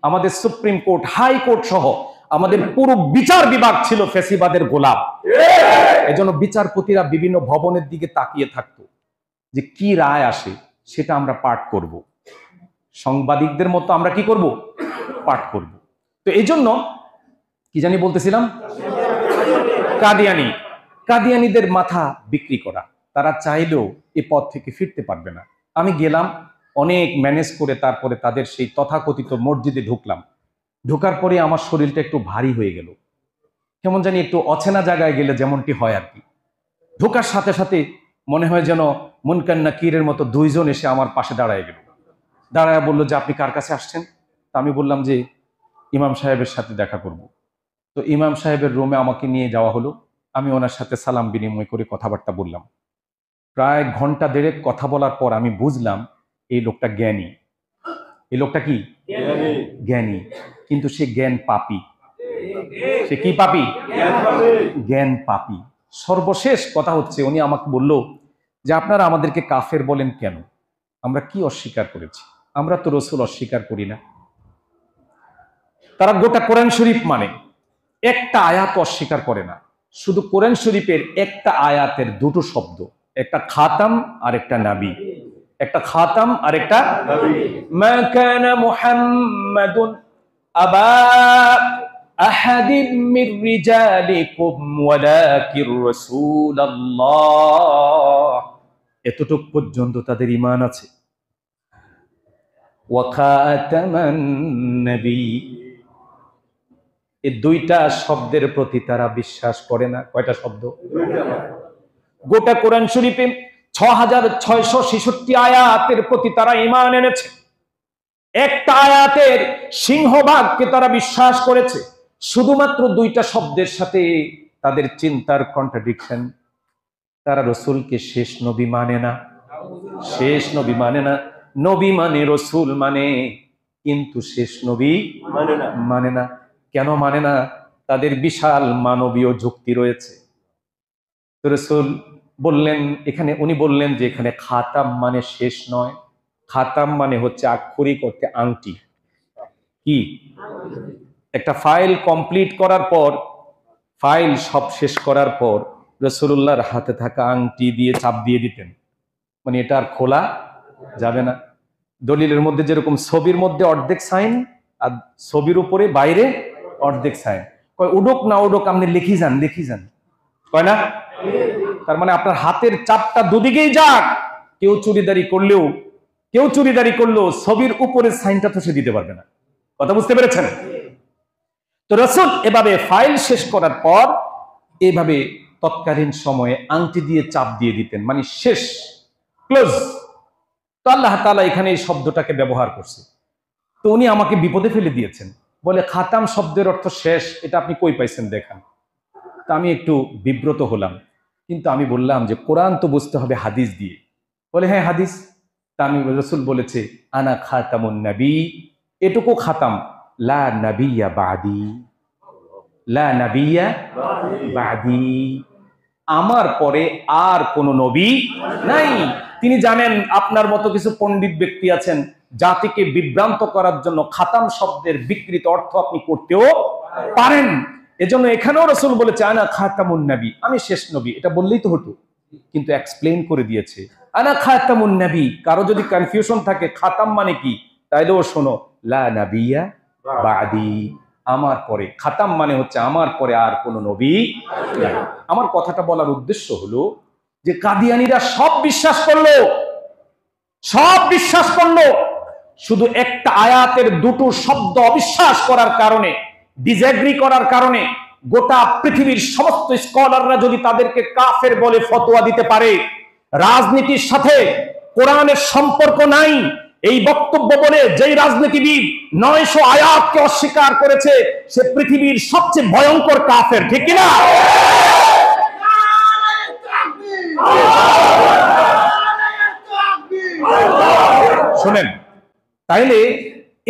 আমাদের সুপ্রিম কোর্ট, হাই কোর্ট সহ আমাদের পুরো বিচার বিভাগ ছিল ফ্যাসিবাদের গোলাম। এজন্য বিচারপতিরা বিভিন্ন ভবনের দিকে তাকিয়ে থাকতো যে কি রায় আসে সেটা আমরা পাঠ করব। সাংবাদিকদের মতো আমরা কি করব? পাঠ করব। তো এই জন্য কি জানি বলতেছিলাম, কাদিয়ানি, কাদিয়ানিদের মাথা বিক্রি করা। তারা চাইলেও এ পথ থেকে ফিরতে পারবে না। আমি গেলাম, অনেক ম্যানেজ করে তারপরে তাদের সেই তথাকথিত মসজিদে ঢুকলাম। ঢোকার পরে আমার শরীরটা একটু ভারী হয়ে গেল, কেমন জানি একটু অচেনা জায়গায় গেলে যেমনটি হয় আর কি। ঢোকার সাথে সাথে মনে হয় যেন মুনকার নাকিরের মতো দুইজন এসে আমার পাশে দাঁড়ায় গেল। দাঁড়ায় বললো যে আপনি কার কাছে আসছেন? তা আমি বললাম যে ইমাম সাহেবের সাথে দেখা করব। তো ইমাম সাহেবের রুমে আমাকে নিয়ে যাওয়া হলো। আমি ওনার সাথে সালাম বিনিময় করে কথাবার্তা বললাম। প্রায় ঘন্টা দেড়েক কথা বলার পর আমি বুঝলাম এই লোকটা জ্ঞানী। এই লোকটা কি জ্ঞানী, কিন্তু সে জ্ঞান পাপী। সে কি পাপী? জ্ঞান পাপী। সর্বশেষ কথা হচ্ছে উনি আমাকে বলল যে আপনারা আমাদেরকে কাফের বলেন কেন? আমরা কি অস্বীকার করেছি? আমরা তো রসুল অস্বীকার করি না। তারা গোটা কোরআন শরীফ মানে, একটা আয়াত অস্বীকার করে না। শুধু কোরআন শরীফের একটা আয়াতের দুটো শব্দ, একটা খাতাম আর একটা নাবী। একটা খাতাম আর একটা মা কানা মুহাম্মাদুন আবা আহাদিম মির রিজালিকুম ওয়ালাকির রাসূলুল্লাহ। এতটুক পর্যন্ত তাদের ঈমান আছে। ওয়া খাতামান নবী, এই দুইটা শব্দের প্রতি তারা বিশ্বাস করে না। কয়টা শব্দ? গোটা কোরআন শরীফে 6666 আয়াতের প্রতি তারা ঈমান এনেছে। একটা আয়াতের সিংহভাগকে তারা বিশ্বাস করেছে। শুধুমাত্র দুইটা শব্দের সাথে তাদের চিন্তার কন্ট্রাডিকশন। তারা রসুলকে শেষ নবী মানে না, শেষ নবী মানে না। নবী মানে রসুল মানে, কিন্তু শেষ নবী মানে না। কেন মানে না? তাদের বিশাল মানবীয় যুক্তি রয়েছে। তো রসুল বললেন, এখানে উনি বললেন যে এখানে খাতাম মানে শেষ নয়। খাতাম মানে হচ্ছে আক্ষরিক অর্থে আংটি। কি? একটা ফাইল কমপ্লিট করার পর, ফাইল সব শেষ করার পর রাসূলুল্লাহর হাতে থাকা আংটি দিয়ে চাপ দিয়ে দিতেন, মানে এটা আর খোলা যাবে না। দলিলের মধ্যে যেরকম ছবির মধ্যে অর্ধেক সাইন আর ছবির উপরে বাইরে অর্ধেক সাইন, কয় উডুক না উডুক আপনি লিখি যান, লিখি যান, কয় না? তার মানে আপনার হাতের চাপটা দুদিকেই যাক। কেউ চুরিদারি করলেও ছবির উপরে সাইনটা তো সে দিতে পারবে না। কথা বুঝতে পেরেছেন? তো রাসূল এভাবে ফাইল শেষ করার পর এভাবে তৎকালীন সময়ে আংটি দিয়ে চাপ দিয়ে দিতেন, মানে শেষ, ক্লোজ। তো আল্লাহ তাআলা এখানে এই শব্দটাকে ব্যবহার করছে। তো উনি আমাকে বিপদে ফেলে দিয়েছেন, বলে খাতাম শব্দের অর্থ শেষ, এটা আপনি কই পাইছেন দেখান। তা আমি একটু বিব্রত হলাম, কিন্তু আমি বললাম যে কোরআন তো বুঝতে হবে হাদিস দিয়ে। বলে হ্যাঁ হাদিস। তা আমি, রাসূল বলেছে আনা খাতামুন নবী, এটুকু খাতাম, লা নবিয়্যা বাদি, লা নবিয়্যা বাদি, আমার পরে আর কোন নবী নাই। তিনি জানেন আপনার মতো কিছু পণ্ডিত ব্যক্তি আছেন, জাতিকে বিভ্রান্ত করার জন্য খাতাম শব্দের বিকৃত অর্থ আপনি করতেও পারেন। এজন্য এখানেও রাসূল বলেছে আনা খাতামুন নবী, আমি শেষ নবী। এটা বললেই তো হতো, কিন্তু এক্সপ্লেইন করে দিয়েছে আনা খাতামুন নবী। কারো যদি কনফিউশন থাকে খাতাম মানে কি, তাইলেও শোনো, লা নবিয়্যা বাদি, আমার পরে। খাতাম মানে হচ্ছে আমার পরে আর কোন নবী নাই। আমার কথাটা বলার উদ্দেশ্য হলো যে কাদিয়ানীরা সব বিশ্বাস করলো, শুধু একটা আয়াতের দুটো শব্দ অবিশ্বাস করার কারণে, ডিসএগ্রি করার কারণে গোটা পৃথিবীর সমস্ত স্কলাররা যদি তাদেরকে কাফের বলে ফতোয়া দিতে পারে, রাজনীতির সাথে কোরআনের সম্পর্ক নাই, এই বক্তব্য বলে যেই রাজনীতিবিদ 900 আয়াতকে অস্বীকার করেছে সে পৃথিবীর সবচেয়ে ভয়ঙ্কর কাফের, ঠিক কিনা? শুনেন, তাইলে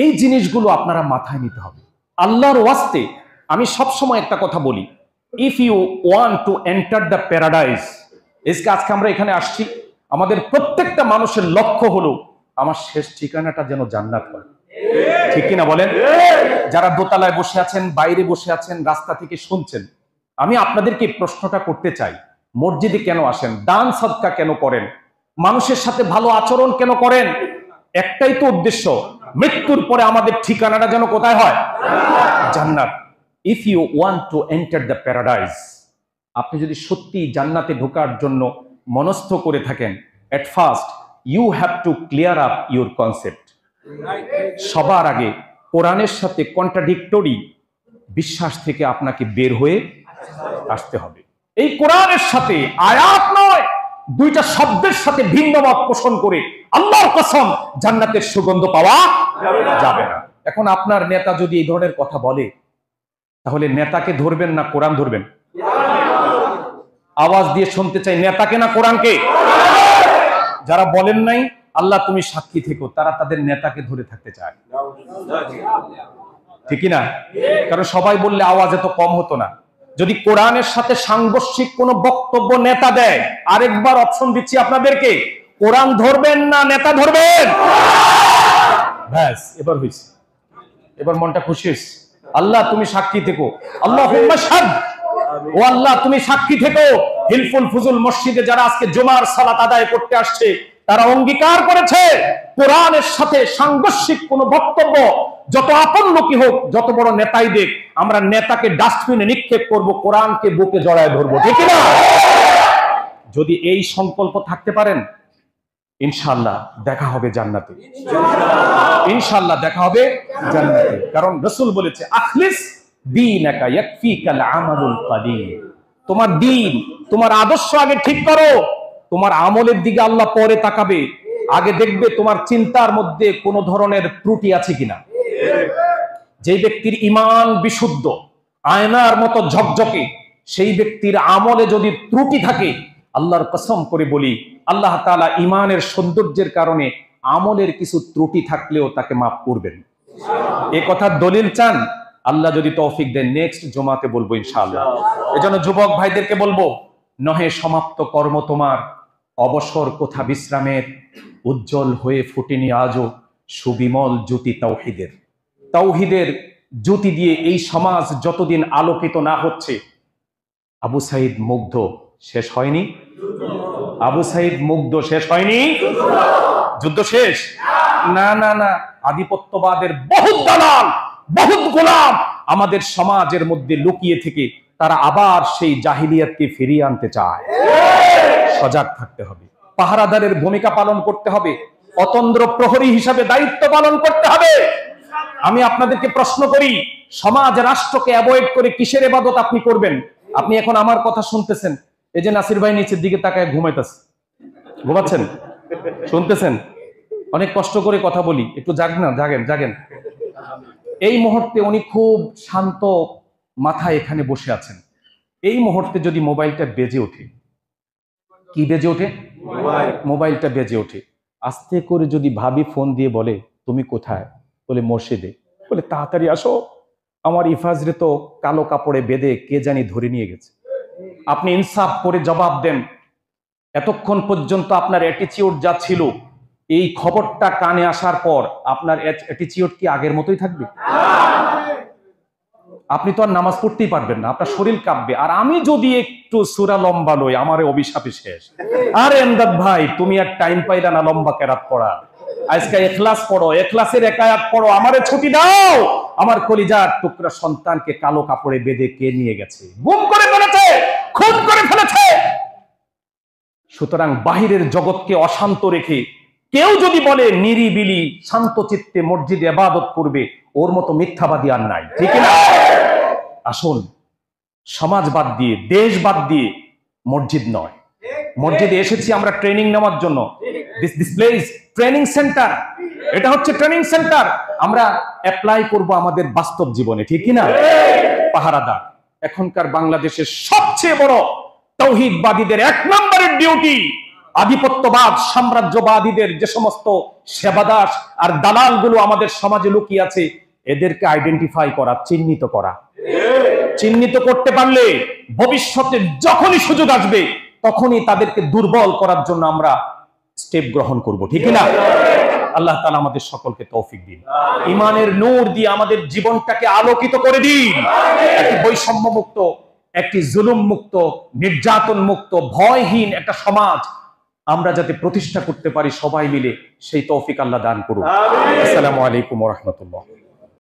এই জিনিসগুলো আপনারা মাথায় নিতে হবে। আল্লাহর ওয়াস্তে আমি সবসময় একটা কথা বলি, if you want to enter the paradise, আজকে আমরা এখানে আসছি, আমাদের প্রত্যেকটা মানুষের লক্ষ্য হলো আমার শেষ ঠিকানাটা যেন জান্নাত হয়, ঠিক কিনা বলেন? যারা দোতলায় বসে আছেন, বাইরে বসে আছেন, রাস্তা থেকে শুনছেন, আমি আপনাদেরকে প্রশ্নটা করতে চাই, মসজিদে কেন আসেন? দান সদকা কেন করেন? মানুষের সাথে ভালো আচরণ কেন করেন? একটাই তো উদ্দেশ্য, মৃত্যুর পরে আমাদের ঠিকানাটা যেন কোথায় হয়? জান্নাত। If you want to enter the paradise, আপনি যদি সত্যি জান্নাতে ঢোকার জন্য মনস্থ করে থাকেন, at first you have to clear up your concept. সবার আগে কোরআনের সাথে কন্ট্রাডিক্টরি বিশ্বাস থেকে আপনাকে বের হয়ে আসতে হবে। এই কোরআনের সাথে আয়াত নয়, দুইটা শব্দের সাথে ভিন্ন মত পোষণ করে আল্লাহর কসম জান্নাতের সুগন্ধ পাওয়া যাবে না। এখন আপনার নেতা যদি এই ধরনের কথা বলে, তাহলে নেতাকে ধরবেন না কোরআন ধরবেন? আওয়াজ দিয়ে শুনতে চাই, নেতাকে না কোরআনকে? যারা বলেন নাই আল্লাহ তুমি সাক্ষী থেকো, তারা তাদের নেতাকে ধরে থাকতে চায়, ঠিক না? কারণ সবাই বললে আওয়াজ এত কম হতো না। যদি কোরআনের সাথে সাংঘর্ষিক কোন বক্তব্য নেতা দেয়, আরেকবার অপশন দিচ্ছি আপনাদেরকে, কোরআন ধরবেন না নেতা ধরবেন? ব্যাস, এবার হয়েছে, এবার মনটা খুশি হয়েছে। আল্লাহ তুমি সাক্ষী থেকো, আল্লাহুম্মা শাহাদ, ও আল্লাহ তুমি সাক্ষী থেকো। হিলফুল ফুজুল মসজিদে যারা আজকে জুমার সালাত আদায় করতে আসছে, তারা অঙ্গীকার করেছে কোরআনের সাথে সাংঘর্ষিক কোন বক্তব্য, যত আপন লোকই হোক, যত বড় নেতাই দেখ, আমরা নেতাকে ডাস্টবিনে নিক্ষেপ করব, কোরআনকে বুকে জড়ায় ধরবো, ঠিক না? যদি এই সংকল্প থাকতে পারেন, ইনশাআল্লাহ দেখা হবে জান্নাতে, ইনশাআল্লাহ দেখা হবে জান্নাতে। কারণ রাসূল বলেছে, আখলিস দীনাকা ইয়াকফিকাল আমালুল কালিল। তোমার দ্বীন, তোমার আদর্শ আগে ঠিক করো, তোমার আমলের দিকে আল্লাহ পরে তাকাবে। আগে দেখবে তোমার চিন্তার মধ্যে কোনো ধরনের ত্রুটি আছে কিনা। যে ব্যক্তির ঈমান বিশুদ্ধ, আয়নার মতো ঝকঝকে, সেই ব্যক্তির আমলে যদি ত্রুটি থাকে, আল্লাহর কসম করে বলি, আল্লাহ তাআলা ঈমানের সৌন্দর্যের কারণে আমলের কিছু ত্রুটি থাকলেও তাকে মাফ করবেন। এ কথার দলিল চান? আল্লাহ যদি তৌফিক দেন নেক্সট জুমাতে বলবো ইনশাআল্লাহ। এজন্য যুবক ভাইদেরকে বলবো, নহে সমাপ্ত কর্ম তোমার, অবসর কোথা বিশ্রামের, উজ্জ্বল হয়ে ফুটেনি আজও সুবিমল জ্যোতি তাওহীদের। তাওহীদের জ্যোতি দিয়ে এই সমাজ যতদিন আলোকিত না হচ্ছে, আবু সাইদ মুগ্ধ শেষ হয়নি? আবু সাইদ মুগ্ধ শেষ হয়নি? যুদ্ধ শেষ? না না না, আধিপত্যবাদের বহুত দালাল, বহুত গোলাম আমাদের সমাজের মধ্যে লুকিয়ে থেকে তারা আবার সেই জাহিলিয়াতকে ফিরিয়ে আনতে চায়। সজাগ থাকতে হবে, পাহারাদারের ভূমিকা পালন করতে হবে, অতন্দ্র প্রহরী হিসাবে দায়িত্ব পালন করতে হবে। আমি আপনাদেরকে প্রশ্ন করি, সমাজ রাষ্ট্রকে অ্যাভয়েড করে কিসের ইবাদত আপনি করবেন? আপনি এখন আমার কথা শুনতেছেন, এই যে নাসির ভাই নিচের দিকে তাকায় ঘুমাইতেছে, ঘুমাচ্ছেন, শুনতেছেন? অনেক কষ্ট করে কথা বলি, একটু জাগেন জাগেন। এই মুহূর্তে উনি খুব শান্ত মাথায় এখানে বসে আছেন। এই মুহূর্তে যদি মোবাইলটা বেজে ওঠে, কি বেজে ওঠে? মোবাইলটা বেজে ওঠে, আস্তে করে যদি ভাবি ফোন দিয়ে বলে তুমি কোথায়? বলে মসজিদে। বলে তাড়াতাড়ি আসো, আমার ইফাজরে তো কালো কাপড়ে বেঁধে কে জানি ধরে নিয়ে গেছে। আপনি ইনসাফ করে জবাব দেন, এতক্ষণ পর্যন্ত আপনার অ্যাটিটিউড যা ছিল, এই খবরটা কানে আসার পর আপনার অ্যাটিটিউড কি আগের মতোই থাকবে? আপনি তো আর নামাজ পড়তেই পারবেন না, আপনার শরীর কাঁপবে। আর আমি যদি একটু সূরা লম্বা লই, আমার অভিশাপে শেষ। আরে এমদাদ ভাই, তুমি আর টাইম পাইলা না লম্বা কেরাত পড়া, আজকে ইখলাস পড়ো, ইখলাসের এক আয়াত পড়ো, আমারে ছুটি দাও। আমার কলিজার টুকরা সন্তানকে কালো কাপড়ে বেঁধে কে নিয়ে গেছে? গুম করে ফেলেছে, খুন করে ফেলেছে। সুতরাং বাহিরের জগৎকে অশান্ত রেখে কেউ যদি বলে নিরিবিলি শান্ত চিত্তে মসজিদে ইবাদত করবে, ওর মতো মিথ্যাবাদী আর নাই, ঠিক না? আসুন, সমাজ বাদ দিয়ে, দেশ বাদ দিয়ে মসজিদ নয়, মসজিদে এসেছি আমরা ট্রেনিং নেওয়ার জন্য। This place training centre. এটা হচ্ছে ট্রেনিং সেন্টার, আমরা অ্যাপ্লাই করব আমাদের বাস্তব জীবনে, ঠিক কি না? পাহারাদার এখনকার বাংলাদেশের সবচেয়ে বড় তাওহীদবাদীদের এক নম্বরের ডিউটি আধিপত্যবাদ সাম্রাজ্যবাদীদের যে সমস্ত সেবাদাস আর দালালগুলো আমাদের সমাজে লুকিয়ে আছে এদেরকে আইডেন্টিফাই করা, চিহ্নিত করা। চিহ্নিত করতে পারলে ভবিষ্যতে যখনই সুযোগ আসবে তখনই তাদেরকে দুর্বল করার জন্য আমরা স্টেপ গ্রহণ করব, ঠিক না? আল্লাহ তাআলা আমাদের সকলকে তৌফিক দিন, ঈমানের নূর দিয়ে আমাদের জীবনটাকে আলোকিত করে দিন, একটি বৈষম্য মুক্ত, একটি জুলুম মুক্ত, নির্যাতন মুক্ত, ভয়হীন একটা সমাজ আমরা যাতে প্রতিষ্ঠা করতে পারি সবাই মিলে, সেই তৌফিক আল্লাহ দান করুন। আসসালামু আলাইকুম ওয়া রাহমাতুল্লাহ।